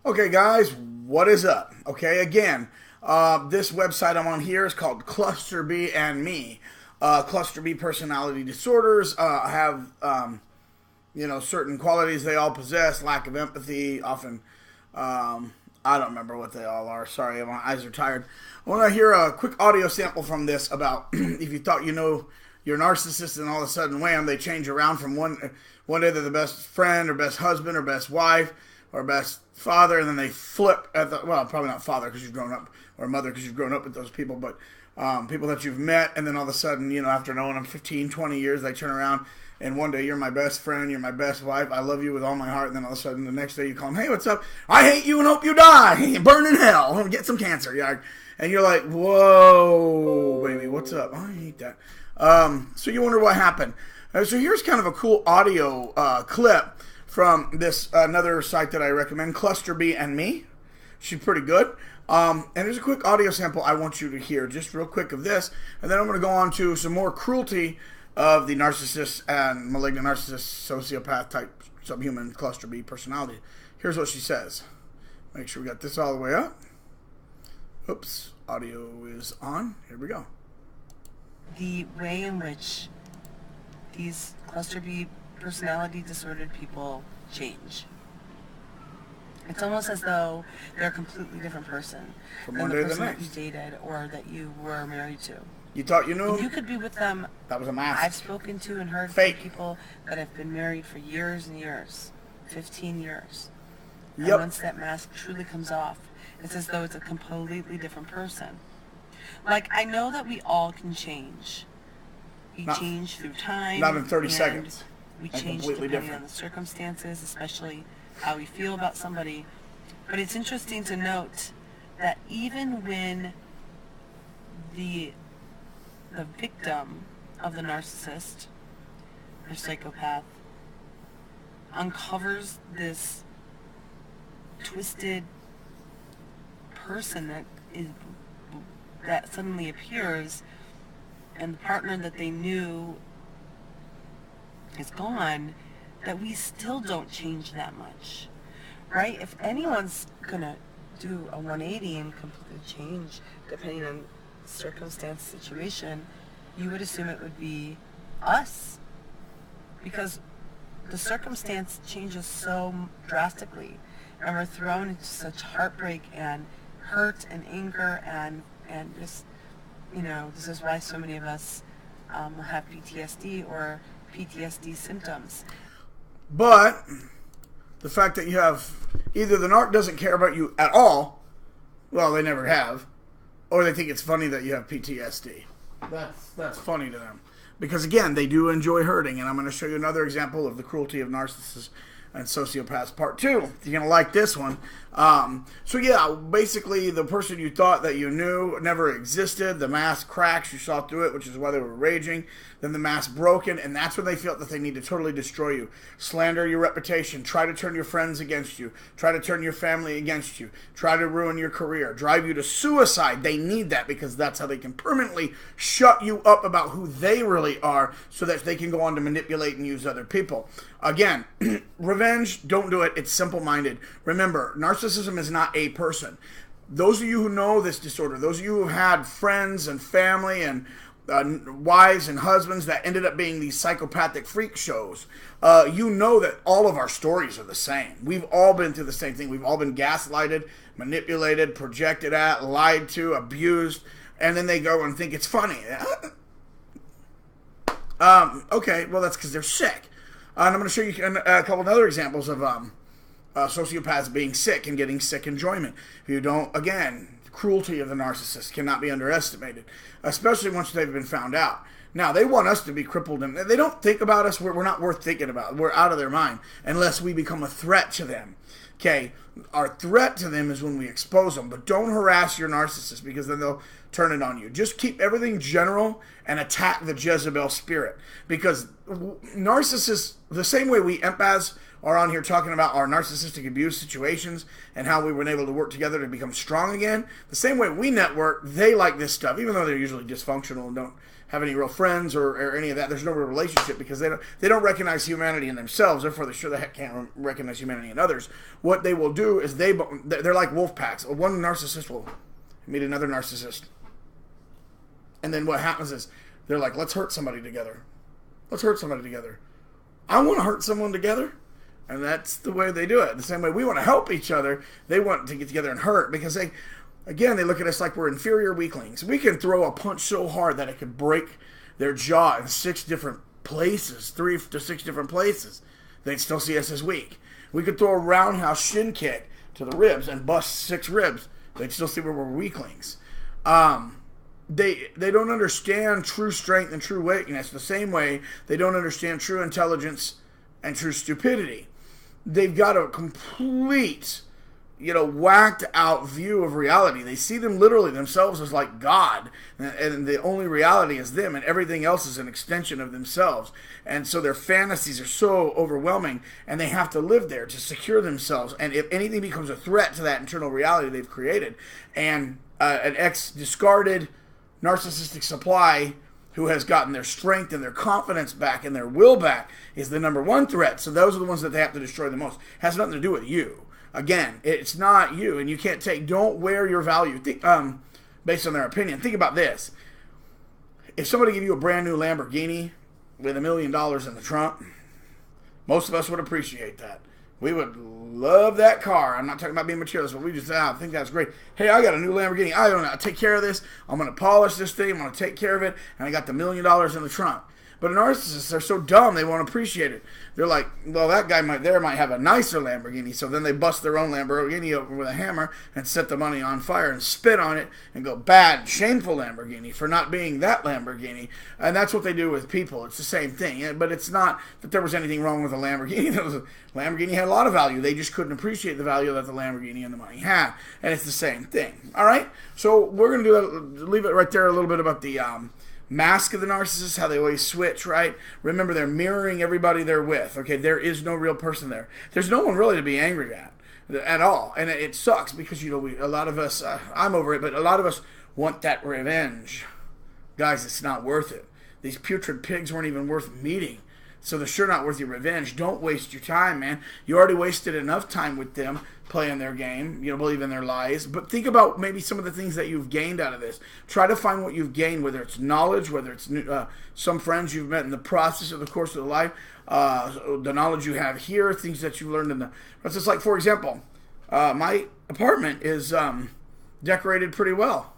Okay, guys, what is up? Okay, again, this website I'm on here is called Cluster B and Me. Cluster B personality disorders have, certain qualities they all possess: lack of empathy, often. I don't remember what they all are. Sorry, my eyes are tired. I want to hear a quick audio sample from this about if you thought you know you're a narcissist and all of a sudden, wham, they change around from one day they're the best friend or best husband or best wife or best father, and then they flip at probably not father because you've grown up, or mother because you've grown up with those people, but people that you've met, and then all of a sudden, after knowing them 15, 20 years, they turn around, and one day you're my best friend, you're my best wife, I love you with all my heart, and then all of a sudden the next day you call them, hey, what's up? I hate you and hope you die, burn in hell, get some cancer, and you're like, whoa, baby, what's up? I hate that. So you wonder what happened. So here's kind of a cool audio clip from this another site that I recommend, Cluster B and Me. She's pretty good. And there's a quick audio sample I want you to hear, just real quick, of this, and then I'm going to go on to some more cruelty of the narcissist and malignant narcissist, sociopath type, subhuman Cluster B personality. Here's what she says. Make sure we got this all the way up. Oops, audio is on. Here we go. The way in which these Cluster B personality disordered people change. It's almost as though they're a completely different person than the person that you dated or that you were married to. You thought you knew? And you could be with them. That was a mask. I've spoken to and heard Fake. from people that have been married for years and years, 15 years. And Yep. once that mask truly comes off, it's as though it's a completely different person. Like, I know that we all can change. We change through time. Not in 30 seconds. We And change completely depending different. on the circumstances, especially how we feel about somebody. But it's interesting to note that even when the victim of the narcissist or psychopath uncovers this twisted person that suddenly appears, and the partner that they knew is gone, that we still don't change that much, right? If anyone's gonna do a 180 and completely change depending on circumstance, situation, you would assume it would be us, because the circumstance changes so drastically, and we're thrown into such heartbreak and hurt and anger and just, this is why so many of us have PTSD or PTSD symptoms. But the fact that you have either the narc doesn't care about you at all, well, they never have, or they think it's funny that you have PTSD. That's funny to them. Because, again, they do enjoy hurting, and I'm going to show you another example of the cruelty of narcissists and sociopaths, part 2. You're going to like this one. So, yeah, basically the person you thought that you knew never existed. The mask cracks. You saw through it, which is why they were raging. Then the mask broken, and that's when they felt that they need to totally destroy you. Slander your reputation. Try to turn your friends against you. Try to turn your family against you. Try to ruin your career. Drive you to suicide. They need that because that's how they can permanently shut you up about who they really are so that they can go on to manipulate and use other people. Again, revenge, don't do it. It's simple-minded. Remember, narcissism is not a person. Those of you who know this disorder, those of you who had friends and family and wives and husbands that ended up being these psychopathic freak shows, you know that all of our stories are the same. We've all been through the same thing. We've all been gaslighted, manipulated, projected at, lied to, abused, and then they go and think it's funny. Okay, well, that's because they're sick. And I'm going to show you a couple of other examples of sociopaths being sick and getting sick enjoyment. If you don't, again, the cruelty of the narcissist cannot be underestimated, especially once they've been found out. Now, they want us to be crippled, and they don't think about us. We're not worth thinking about. We're out of their mind unless we become a threat to them. Okay, our threat to them is when we expose them, but don't harass your narcissist because then they'll turn it on you. Just keep everything general and attack the Jezebel spirit, because narcissists, the same way we empaths are on here talking about our narcissistic abuse situations and how we were able to work together to become strong again. The same way we network, they like this stuff, even though they're usually dysfunctional and don't have any real friends or any of that. There's no real relationship because they don't recognize humanity in themselves. Therefore, they sure the heck can't recognize humanity in others. What they will do is they're like wolf packs. One narcissist will meet another narcissist. And then what happens is they're like, let's hurt somebody together. Let's hurt somebody together. I want to hurt someone together. And that's the way they do it. The same way we want to help each other, they want to get together and hurt because they look at us like we're inferior weaklings. We can throw a punch so hard that it could break their jaw in 6 different places, 3 to 6 different places. They'd still see us as weak. We could throw a roundhouse shin kick to the ribs and bust 6 ribs. They'd still see we're weaklings. They don't understand true strength and true weakness the same way they don't understand true intelligence and true stupidity. They've got a complete, whacked out view of reality. They see them literally themselves as like God, and the only reality is them, and everything else is an extension of themselves. And so their fantasies are so overwhelming, and they have to live there to secure themselves. And if anything becomes a threat to that internal reality they've created, and an ex-discarded narcissistic supply who has gotten their strength and their confidence back and their will back is the number one threat. So those are the ones that they have to destroy the most. It has nothing to do with you. Again, it's not you, and you can't don't wear your value based on their opinion. Think about this. If somebody gave you a brand new Lamborghini with $1 million in the trunk, most of us would appreciate that. We would love that car. I'm not talking about being materialist, but we just I think that's great. Hey, I got a new Lamborghini. I don't know. I take care of this. I'm going to polish this thing. I'm going to take care of it. And I got the $1 million in the trunk. But narcissists are so dumb, they won't appreciate it. They're like, well, that guy might have a nicer Lamborghini. So then they bust their own Lamborghini open with a hammer and set the money on fire and spit on it and go, bad, shameful Lamborghini for not being that Lamborghini. And that's what they do with people. It's the same thing. But it's not that there was anything wrong with a Lamborghini. Lamborghini had a lot of value. They just couldn't appreciate the value that the Lamborghini and the money had. And it's the same thing. All right? So we're going to leave it right there a little bit about the mask of the narcissist, how they always switch, right? Remember, they're mirroring everybody they're with, okay? There is no real person there. There's no one really to be angry at all. And it sucks because, a lot of us, I'm over it, but a lot of us want that revenge. Guys, it's not worth it. These putrid pigs weren't even worth meeting. So they're sure not worth your revenge. Don't waste your time, man. You already wasted enough time with them playing their game, believing their lies. But think about maybe some of the things that you've gained out of this. Try to find what you've gained, whether it's knowledge, whether it's some friends you've met in the process of the course of the life, the knowledge you have here, things that you've learned in the process. Like, for example, my apartment is decorated pretty well.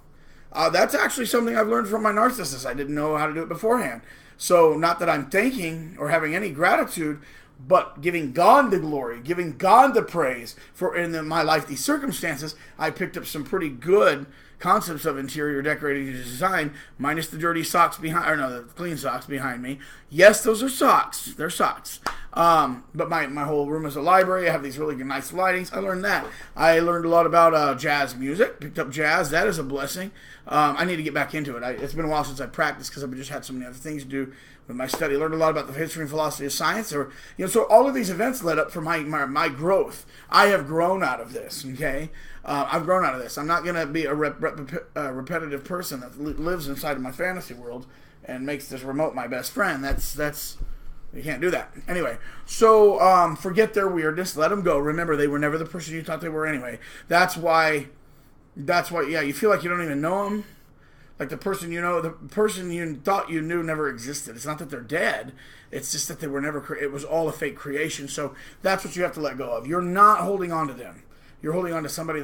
That's actually something I've learned from my narcissist. I didn't know how to do it beforehand. So not that I'm thanking or having any gratitude, but giving God the glory, giving God the praise for in my life, these circumstances, I picked up some pretty good concepts of interior decorating design, minus the dirty socks the clean socks behind me. Yes, those are socks. They're socks. But my whole room is a library. I have these really nice lightings. I learned that. I learned a lot about jazz music. Picked up jazz. That is a blessing. I need to get back into it. It's been a while since I practiced because I've just had so many other things to do with my study. I learned a lot about the history and philosophy of science. So all of these events led up for my growth. I have grown out of this, okay? I've grown out of this. I'm not going to be a repetitive person that lives inside of my fantasy world and makes this remote my best friend. That's you can't do that. Anyway, so forget their weirdness. Let them go. Remember, they were never the person you thought they were anyway. That's why, yeah, you feel like you don't even know them. Like the person you thought you knew never existed. It's not that they're dead. It's just that they were never, it was all a fake creation. So that's what you have to let go of. You're not holding on to them. You're holding on to somebody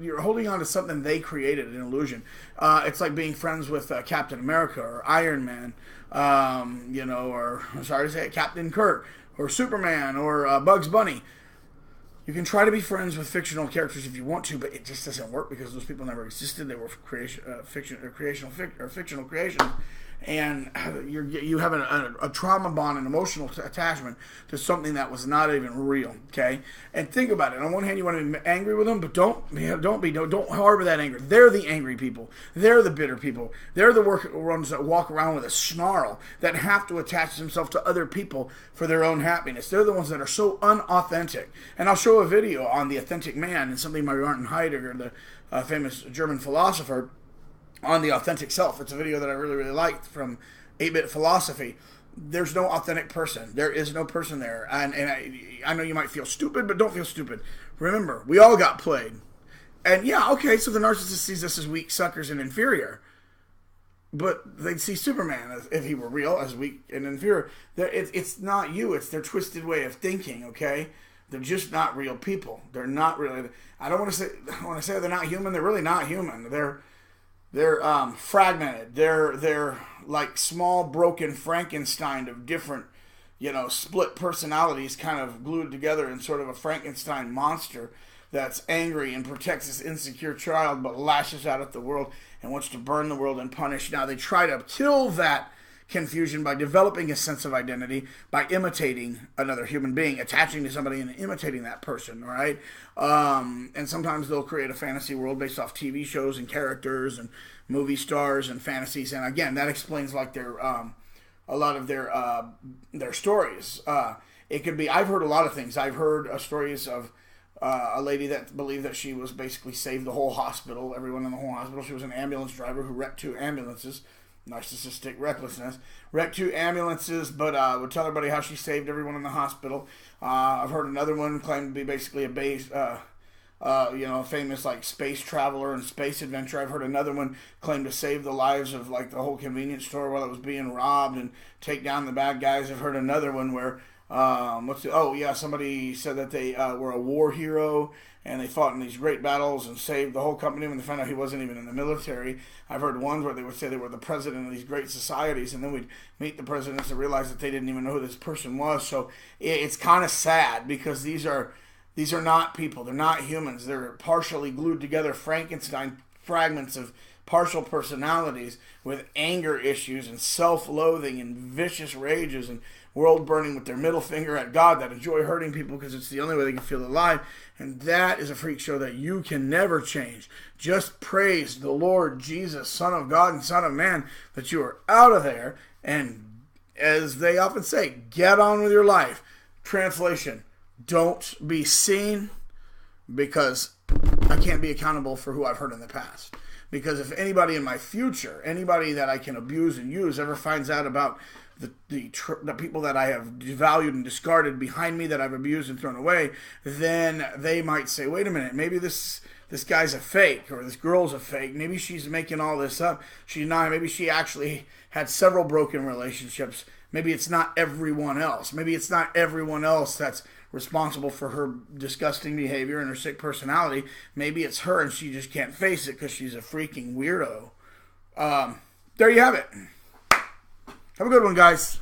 you're holding on to something they created, an illusion. It's like being friends with Captain America or Iron Man, or I'm sorry to say it, Captain Kirk or Superman or Bugs Bunny. You can try to be friends with fictional characters if you want to, but it just doesn't work because those people never existed. They were fictional creations, and you have a trauma bond, an emotional attachment to something that was not even real. Okay, and think about it. On one hand, you want to be angry with them, but don't harbor that anger. They're the angry people. They're the bitter people. They're the ones that walk around with a snarl, that have to attach themselves to other people for their own happiness. They're the ones that are so unauthentic. And I'll show a video on the authentic man and something by Martin Heidegger, the famous German philosopher, on the authentic self. It's a video that I really, really liked from 8-Bit Philosophy. There's no authentic person. There is no person there. And I know you might feel stupid, but don't feel stupid. Remember, we all got played. And yeah, okay, so the narcissist sees us as weak suckers and inferior. But they'd see Superman, as if he were real, as weak and inferior. It's not you. It's their twisted way of thinking, okay? They're just not real people. They're not really... I want to say they're not human. They're really not human. They're fragmented. They're like small broken Frankenstein of different, split personalities kind of glued together in sort of a Frankenstein monster that's angry and protects his insecure child, but lashes out at the world and wants to burn the world and punish. Now they try to kill that confusion by developing a sense of identity, by imitating another human being, attaching to somebody and imitating that person, right? And sometimes they'll create a fantasy world based off TV shows and characters and movie stars and fantasies. And again, that explains like a lot of their stories. It could be, I've heard a lot of things. I've heard stories of a lady that believed that she was basically saved the whole hospital, everyone in the whole hospital. She was an ambulance driver who wrecked 2 ambulances. Narcissistic recklessness. Wrecked 2 ambulances, but would tell everybody how she saved everyone in the hospital. I've heard another one claim to be basically a famous like space traveler and space adventure. I've heard another one claim to save the lives of like the whole convenience store while it was being robbed and take down the bad guys. I've heard another one where somebody said that they were a war hero and they fought in these great battles and saved the whole company when they found out he wasn't even in the military. I've heard ones where they would say they were the president of these great societies, and then we'd meet the presidents and realize that they didn't even know who this person was. So it's kind of sad because these are not people. They're not humans. They're partially glued together Frankenstein fragments of partial personalities with anger issues and self-loathing and vicious rages and world burning with their middle finger at God, that enjoy hurting people because it's the only way they can feel alive. And that is a freak show that you can never change. Just praise the Lord Jesus, Son of God and Son of Man, that you are out of there. And as they often say, get on with your life. Translation, don't be seen, because I can't be accountable for who I've hurt in the past. Because if anybody in my future, anybody that I can abuse and use, ever finds out about the people that I have devalued and discarded behind me, that I've abused and thrown away, then they might say, wait a minute, maybe this guy's a fake, or this girl's a fake. Maybe she's making all this up. She's not. Maybe she actually had several broken relationships. Maybe it's not everyone else. Maybe it's not everyone else that's responsible for her disgusting behavior and her sick personality. Maybe it's her and she just can't face it because she's a freaking weirdo. There you have it. Have a good one, guys.